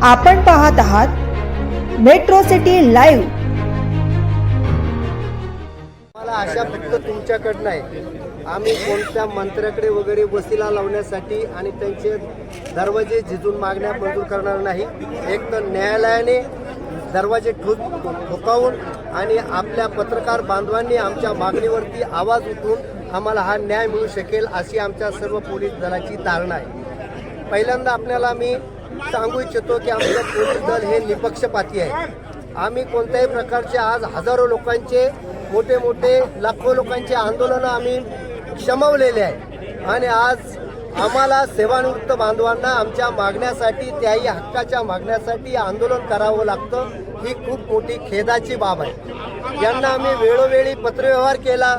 आपण पाहत आहात मेट्रो सिटी लाईव्ह। मला आशा फक्त तुमच्याकडनं आहे। आम्ही कोणत्या मंत्र्याकडे वगैरे वसिला लावण्यासाठी आणि त्यांचे दरवाजे झिजून मागण्या मंजूर करणार नाही। एक तर न्यायालयाने दरवाजे ठोकावून आणि आपल्या पत्रकार बांधवांनी आमच्या मागणीवरती आवाज उठवून आम्हाला हा न्याय मिळू शकेल अशी आमच्या सर्व पोलीस दलाची धारणा आहे। पहिल्यांदा आपल्याला मी सांगू इच्छितो की आमचं पोलीस दल हे निपक्षपाती आहे। आम्ही कोणत्याही प्रकारचे आज हजारो लोकांचे मोठे मोठे लाखो लोकांचे आंदोलनं आम्ही शमवलेले आहे आणि आज आम्हाला सेवानिवृत्त बांधवांना आमच्या मागण्यासाठी त्याही हक्काच्या मागण्यासाठी आंदोलन करावं लागतं। ही खूप मोठी खेदाची बाब आहे। यांना आम्ही वेळोवेळी पत्रव्यवहार केला,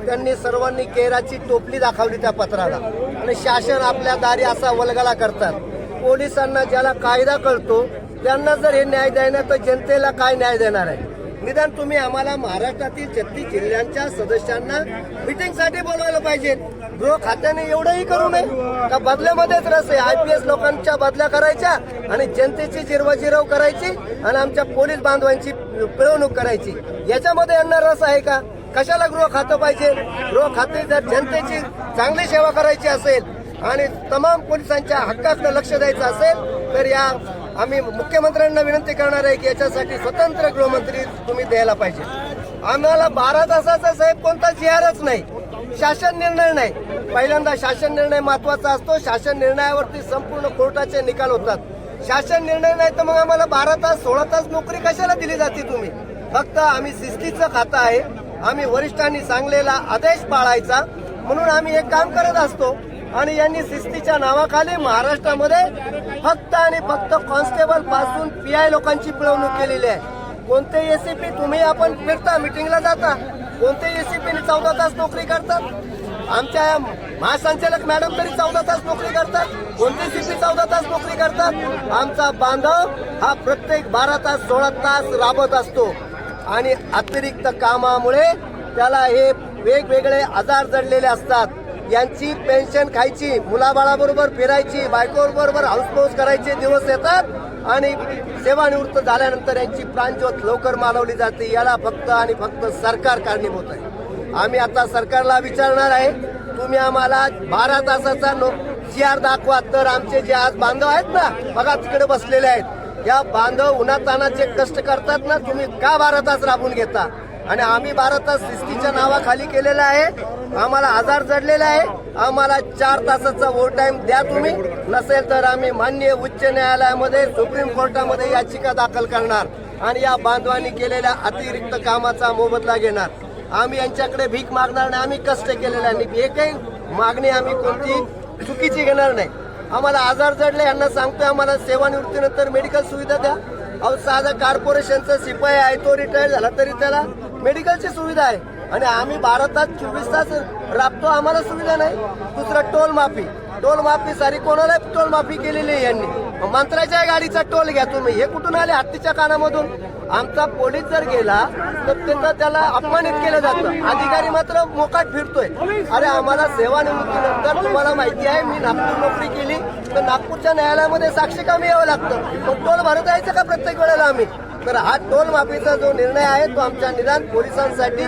त्यांनी सर्वांनी केराची टोपली दाखवली त्या पत्राला आणि शासन आपल्या दारी असा वल्गला करतात। पोलिसांना ज्याला कायदा कळतो त्यांना जर हे न्याय देणार तर जनतेला काय न्याय देणार आहे? निदान तुम्ही आम्हाला महाराष्ट्रातील 36 जिल्ह्यांच्या सदस्यांना मीटिंगसाठी बोलवायला पाहिजे। गृह खात्याने एवढंही करू नये का बदल्यामध्येच रस आहे? IPS लोकांच्या बदल्या करायच्या आणि जनतेची जिरवाजिरव करायची आणि आमच्या पोलीस बांधवांची पिळवणूक करायची, याच्यामध्ये यांना रस आहे का? कशाला गृह खातं पाहिजे? गृह खाते जर जनतेची चांगली सेवा करायची असेल आणि तमाम पोलिसांच्या हक्काकडे लक्ष द्यायचं असेल तर या आम्ही मुख्यमंत्र्यांना विनंती करणार आहे की याच्यासाठी स्वतंत्र गृहमंत्री तुम्ही द्यायला पाहिजे। आम्हाला 12 तासाचा साहेब कोणता GRच नाही, शासन निर्णय नाही। पहिल्यांदा शासन निर्णय महत्वाचा असतो। शासन निर्णयावरती संपूर्ण कोर्टाचे निकाल होतात। शासन निर्णय नाही तर मग आम्हाला 12 तास 16 तास नोकरी कशाला दिली जाते? तुम्ही फक्त आम्ही शिस्तीचं खातं आहे, आम्ही वरिष्ठांनी सांगलेला आदेश पाळायचा म्हणून आम्ही हे काम करत असतो। आणि यांनी शिस्तीच्या नावाखाली महाराष्ट्रामध्ये फक्त आणि फक्त कॉन्स्टेबल पासून PI लोकांची पिळवणूक केलेली आहे। कोणते ACP तुम्ही आपण फिरता, मिटिंगला जाता, कोणते ACP 14 तास नोकरी करतात? आमच्या महासंचालक मॅडम तरी 14 तास नोकरी करतात, कोणते CP 14 तास नोकरी करतात? आमचा बांधव हा प्रत्येक 12 तास 16 तास राबत असतो आणि अतिरिक्त कामामुळे त्याला हे वेगवेगळे आजार जडलेले असतात। यांची पेन्शन खायची, मुलाबाळाबरोबर फिरायची, बायकोबरोबर हाऊसमौज करायचे दिवस येतात आणि सेवानिवृत्त झाल्यानंतर यांची प्राणज्योत लवकर मालवली जाते। याला फक्त आणि फक्त सरकार कारणीभूत आहे। आम्ही आता सरकारला विचारणार आहे, तुम्ही आम्हाला 12 तासाचा GR दाखवा तर आमचे जे आज बांधव आहेत ना, बघा तिकडे बसलेले आहेत, या बांधव उन्हातानाचे कष्ट करतात ना, तुम्ही का 12 तास राबून घेता? आणि आम्ही 12 तास शिस्तीच्या नावाखाली केलेला आहे, आम्हाला आजार जडलेला आहे, आम्हाला 4 तासाचा ओव्हर टाइम द्या तुम्ही, नसेल तर आम्ही माननीय उच्च न्यायालयामध्ये सुप्रीम कोर्टामध्ये याचिका दाखल करणार आणि या बांधवांनी केलेल्या अतिरिक्त कामाचा मोबदला घेणार। आम्ही यांच्याकडे भीक मागणार नाही, आम्ही कष्ट केलेले आहे। एकही मागणी आम्ही कोणती चुकीची घेणार नाही। आम्हाला आजार जडले, यांना सांगतोय आम्हाला सेवानिवृत्तीनंतर मेडिकल सुविधा द्या। अहो साधा कॉर्पोरेशनचा शिपाई आहे, तो रिटायर झाला तरी त्याला मेडिकलची सुविधा आहे आणि आम्ही 12 तास 24 तास राबतो, आम्हाला सुविधा नाही। दुसरं टोल माफी सारी कोणाला टोल माफी केलेली आहे यांनी। मंत्र्याच्या गाडीचा टोल घ्या तुम्ही, हे कुठून आले? हत्तीच्या कानामधून। आमचा पोलीस जर गेला तर तिथं त्याला अपमानित केलं जातं, अधिकारी मात्र मोकाट फिरतोय। अरे आम्हाला सेवानिवृत्तीनंतर तुम्हाला माहिती आहे मी नागपूर नोकरी केली तर नागपूरच्या न्यायालयामध्ये साक्षी कामी यावं लागतं, मग टोल भरत यायचं का प्रत्येक वेळेला आम्ही? तर हा टोल माफीचा जो निर्णय आहे तो आमच्या निदान पोलिसांसाठी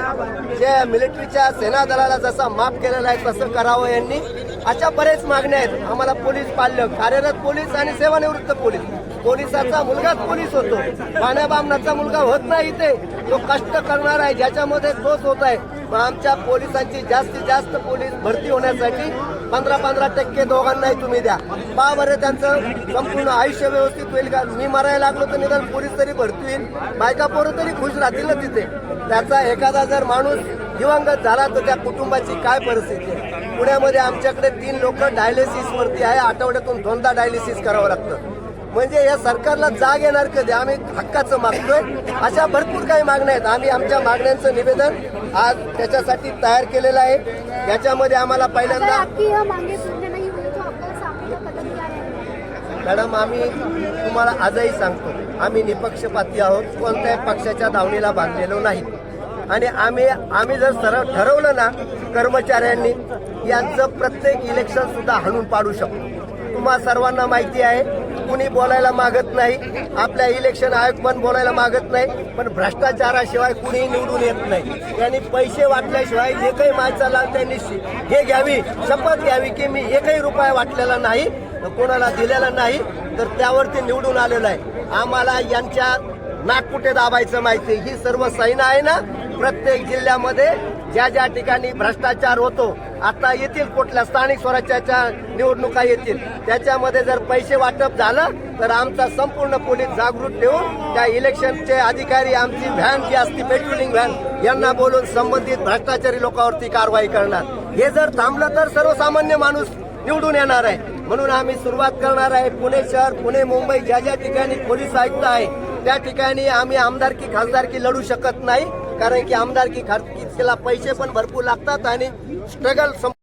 जे मिलिटरीच्या सेना दलाला जसा माफ केलेला आहे तसं करावं यांनी। अशा बरेच मागण्या आहेत। आम्हाला पोलीस पाल्य, कार्यरत पोलीस आणि सेवानिवृत्त पोलीस, पोलिसाचा मुलगाच पोलीस होतो, पाण्याबामणाचा मुलगा होत नाही इथे, तो कष्ट करणार आहे ज्याच्यामध्ये तोच होत आहे। आमच्या पोलिसांची जास्तीत जास्त पोलीस भरती होण्यासाठी 15% दोघांनाही तुम्ही द्या। पहा बरं त्यांचं संपूर्ण आयुष्य व्यवस्थित होईल का? मी मरायला लागलो तर निदान पोलीस तरी भरती होईल, बायका पोरं तरी खुश राहतील ना तिथे। त्याचा एखादा जर माणूस दिवंगत झाला तर त्या कुटुंबाची काय परिस्थिती आहे? पुण्यामध्ये आमच्याकडे 3 लोक डायलिसिस वरती आहे, आठवड्यातून 2दा डायलिसिस करावं लागतं। म्हणजे या सरकारला जाग येणार कधी? आम्ही हक्काचं मागतोय, अशा भरपूर काही मागण्या आहेत। आम्ही आमच्या मागण्यांचं निवेदन आज त्याच्यासाठी तयार केलेलं आहे। याच्यामध्ये आम्हाला पहिल्यांदा मॅडम आम्ही तुम्हाला आजही सांगतो, आम्ही निपक्षपाती आहोत, कोणत्याही पक्षाच्या दावणीला बांधलेलो नाही आणि आम्ही जर सरळ ठरवलं ना कर्मचाऱ्यांनी यांचं प्रत्येक इलेक्शन सुद्धा हाणून पाडू शकतो। तुम्हा सर्वांना माहिती आहे कुणी बोलायला मागत नाही, आपल्या इलेक्शन आयोग पण बोलायला मागत नाही, पण भ्रष्टाचाराशिवाय कुणी निवडून येत नाही. त्यांनी पैसे वाटल्याशिवाय एकही माणसाला त्यांनी हे घ्यावी, शपथ घ्यावी की मी एकही रुपया वाटलेला नाही, कोणाला दिलेला नाही, तर त्यावरती निवडून आलेला आहे. आम्हाला यांच्या नाटकुटे दाबायचं माहिती. ही सर्व सैना आहे ना, प्रत्येक जिल्ह्यामध्ये ज्या ज्या ठिकाणी भ्रष्टाचार होतो, आता येतील कुठल्या स्थानिक स्वराज्याच्या निवडणुका येतील, त्याच्यामध्ये जर पैसे वाटप झालं तर आमचा संपूर्ण पोलीस जागृत ठेवून त्या इलेक्शनचे अधिकारी आमची व्हॅन जी असते पेट्रोलिंग व्हॅन यांना बोलून संबंधित भ्रष्टाचारी लोकांवरती कारवाई करणार. हे जर थांबलं तर सर्वसामान्य माणूस निवडून येणार आहे. म्हणून आम्ही सुरुवात करणार आहे. पुणे शहर, पुणे, मुंबई ज्या ज्या ठिकाणी पोलीस आयुक्त आहे त्या ठिकाणी आम्ही आमदारकी खासदारकी लढू शकत नाही, कारण की आमदारकी खासदारकीला पैसे पण भरपूर लागतात आणि स्ट्रगल